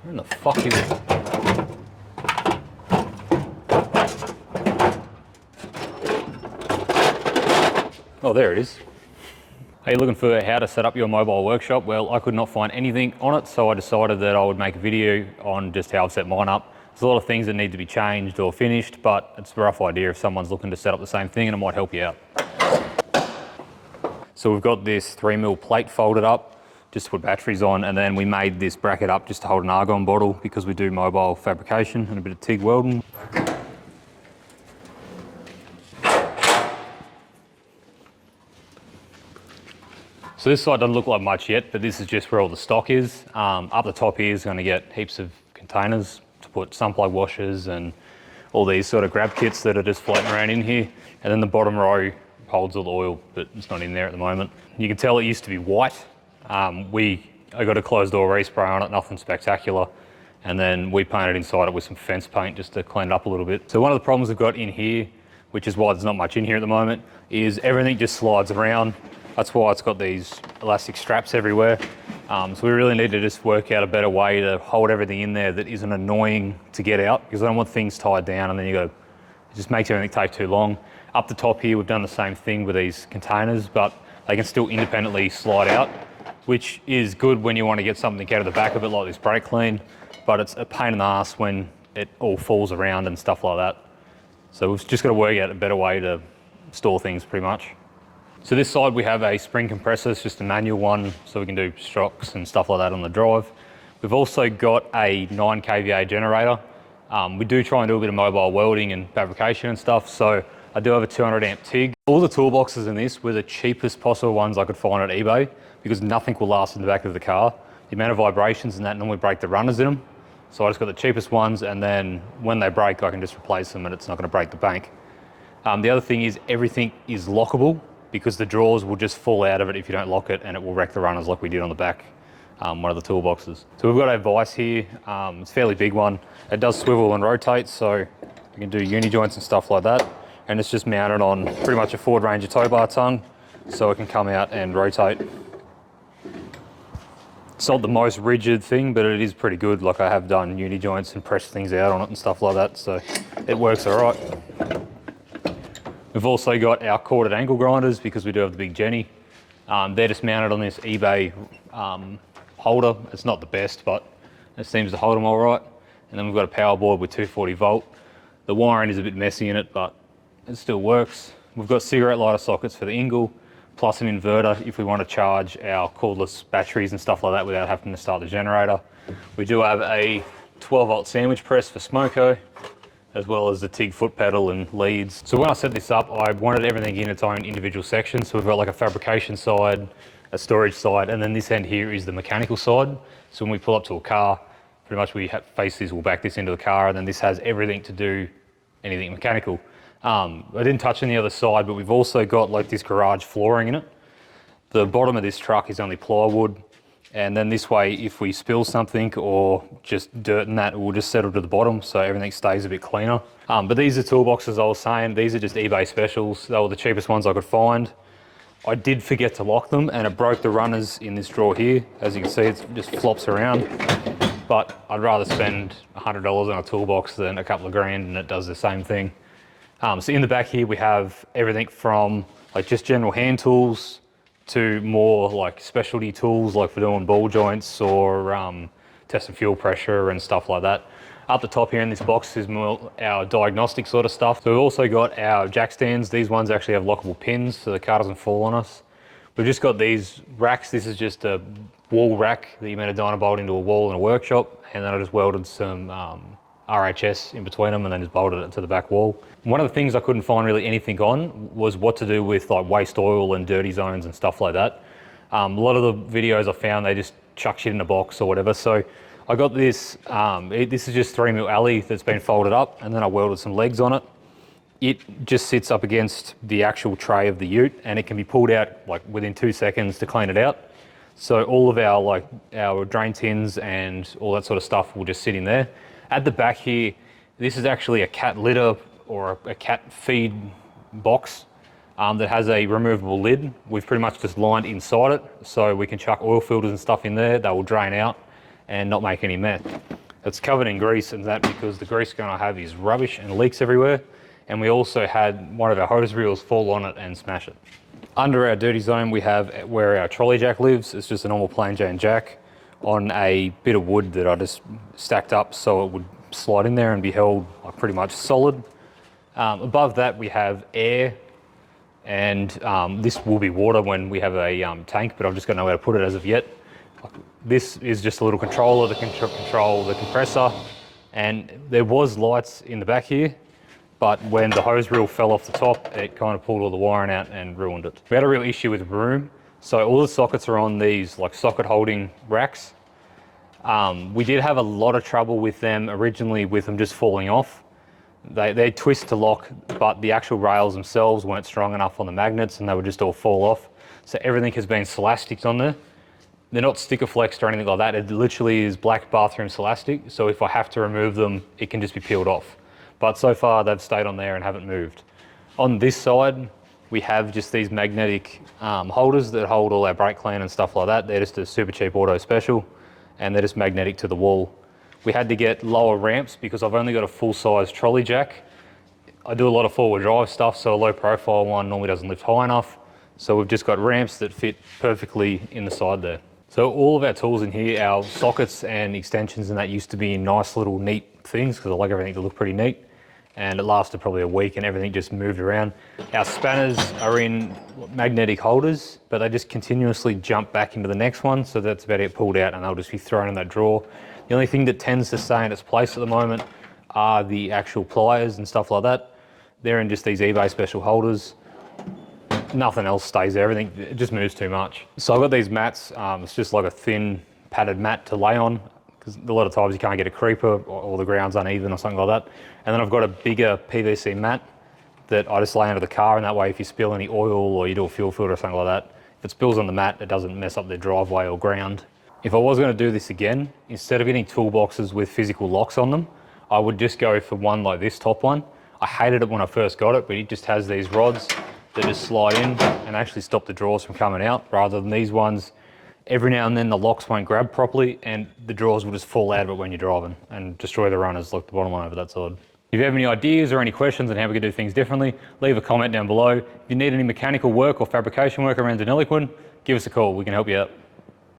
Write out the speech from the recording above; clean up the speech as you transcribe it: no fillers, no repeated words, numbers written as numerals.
Where in the fuck is it? Oh, there it is. Are you looking for how to set up your mobile workshop? Well, I could not find anything on it, so I decided that I would make a video on just how I've set mine up. There's a lot of things that need to be changed or finished, but it's a rough idea if someone's looking to set up the same thing, and it might help you out. So we've got this 3mm plate folded up just to put batteries on, and then we made this bracket up just to hold an argon bottle because we do mobile fabrication and a bit of TIG welding. So this side doesn't look like much yet, but this is just where all the stock is. Up the top here is going to get heaps of containers to put sun plug washers and all these sort of grab kits that are just floating around in here. And then the bottom row holds all the oil, but it's not in there at the moment. You can tell it used to be white. I got a closed door respray on it, nothing spectacular. And then we painted inside it with some fence paint just to clean it up a little bit. So one of the problems we've got in here, which is why there's not much in here at the moment, is everything just slides around. That's why it's got these elastic straps everywhere. So we really need to just work out a better way to hold everything in there that isn't annoying to get out, because I don't want things tied down and then it just makes everything take too long. Up the top here, we've done the same thing with these containers, but they can still independently slide out, which is good when you want to get something out of the back of it like this brake clean, but it's a pain in the ass when it all falls around and stuff like that. So we've just got to work out a better way to store things pretty much. So this side we have a spring compressor, it's just a manual one, so we can do shocks and stuff like that on the drive. We've also got a 9 kVA generator. We do try and do a bit of mobile welding and fabrication and stuff, so I do have a 200 amp TIG. All the toolboxes in this were the cheapest possible ones I could find at eBay, because nothing will last in the back of the car. The amount of vibrations and that normally break the runners in them. So I just got the cheapest ones, and then when they break, I can just replace them and it's not gonna break the bank. The other thing is everything is lockable, because the drawers will just fall out of it if you don't lock it, and it will wreck the runners like we did on the back, one of the toolboxes. So we've got a vise here, it's a fairly big one. It does swivel and rotate, so you can do uni joints and stuff like that. And it's just mounted on pretty much a Ford Ranger tow bar tongue, so it can come out and rotate. It's not the most rigid thing, but it is pretty good. Like, I have done uni joints and pressed things out on it and stuff like that, so it works all right. We've also got our corded angle grinders, because we do have the big Jenny. They're just mounted on this eBay holder. It's not the best, but it seems to hold them all right. And then we've got a power board with 240 volt. The wiring is a bit messy in it, but it still works. We've got cigarette lighter sockets for the Ingle, plus an inverter if we want to charge our cordless batteries and stuff like that without having to start the generator. We do have a 12 volt sandwich press for Smoko, as well as the TIG foot pedal and leads. So when I set this up, I wanted everything in its own individual section. So we've got like a fabrication side, a storage side, and then this end here is the mechanical side. So when we pull up to a car, pretty much we face this, we'll back this into the car, and then this has everything to do anything mechanical. I didn't touch on the other side, but we've also got like this garage flooring in it. The bottom of this truck is only plywood. And then this way, if we spill something or just dirt and that, it will just settle to the bottom, so everything stays a bit cleaner. But these are toolboxes I was saying. These are just eBay specials. They were the cheapest ones I could find. I did forget to lock them, and it broke the runners in this drawer here. As you can see, it just flops around. But I'd rather spend $100 on a toolbox than a couple of grand, and it does the same thing. So in the back here, we have everything from like just general hand tools to more like specialty tools, like for doing ball joints or testing fuel pressure and stuff like that. Up the top here in this box is more our diagnostic sort of stuff. So we've also got our jack stands. These ones actually have lockable pins so the car doesn't fall on us. We've just got these racks. This is just a wall rack that you made a Dyna bolt into a wall in a workshop, and then I just welded some RHS in between them and then just bolted it to the back wall. One of the things I couldn't find really anything on was what to do with like waste oil and dirty zones and stuff like that. A lot of the videos I found, they just chuck shit in a box or whatever. So I got this, this is just 3mm alley that's been folded up, and then I welded some legs on it. It just sits up against the actual tray of the ute, and it can be pulled out like within 2 seconds to clean it out. So all of our drain tins and all that sort of stuff will just sit in there. At the back here, this is actually a cat litter or a cat feed box that has a removable lid. We've pretty much just lined inside it, so we can chuck oil filters and stuff in there. They will drain out and not make any mess. It's covered in grease, and that because the grease gun I have is rubbish and leaks everywhere. And we also had one of our hose reels fall on it and smash it. Under our dirty zone, we have where our trolley jack lives. It's just a normal plain Jane jack on a bit of wood that I just stacked up so it would slide in there and be held like pretty much solid. Above that, we have air, and this will be water when we have a tank, but I've just got nowhere to put it as of yet. This is just a little controller that can control the compressor, and there was lights in the back here, but when the hose reel fell off the top, it kind of pulled all the wiring out and ruined it. We had a real issue with room, so all the sockets are on these like socket holding racks. We did have a lot of trouble with them originally with them just falling off. They twist to lock, but the actual rails themselves weren't strong enough on the magnets and they would just all fall off. So everything has been Celasticed on there. They're not sticker flexed or anything like that. It literally is black bathroom Celastic. So if I have to remove them, it can just be peeled off. But so far they've stayed on there and haven't moved. On this side, we have just these magnetic holders that hold all our brake clean and stuff like that. They're just a super cheap auto special and they're just magnetic to the wall. We had to get lower ramps because I've only got a full-size trolley jack. I do a lot of forward drive stuff, so a low profile one normally doesn't lift high enough. So we've just got ramps that fit perfectly in the side there. So all of our tools in here, our sockets and extensions and that used to be in nice little neat things because I like everything to look pretty neat. And it lasted probably a week and everything just moved around. Our spanners are in magnetic holders, but they just continuously jump back into the next one. So that's about it pulled out and they'll just be thrown in that drawer. The only thing that tends to stay in its place at the moment are the actual pliers and stuff like that. They're in just these eBay special holders. Nothing else stays there, everything, it just moves too much. So I've got these mats, it's just like a thin padded mat to lay on, because a lot of times you can't get a creeper or the ground's uneven or something like that. And then I've got a bigger PVC mat that I just lay under the car, and that way if you spill any oil or you do a fuel filter or something like that, if it spills on the mat, it doesn't mess up the driveway or ground. If I was going to do this again, instead of getting toolboxes with physical locks on them, I would just go for one like this top one. I hated it when I first got it, but it just has these rods that just slide in and actually stop the drawers from coming out, rather than these ones. Every now and then the locks won't grab properly and the drawers will just fall out of it when you're driving and destroy the runners, like the bottom one over that side. If you have any ideas or any questions on how we can do things differently, leave a comment down below. If you need any mechanical work or fabrication work around Deniliquin, give us a call, we can help you out.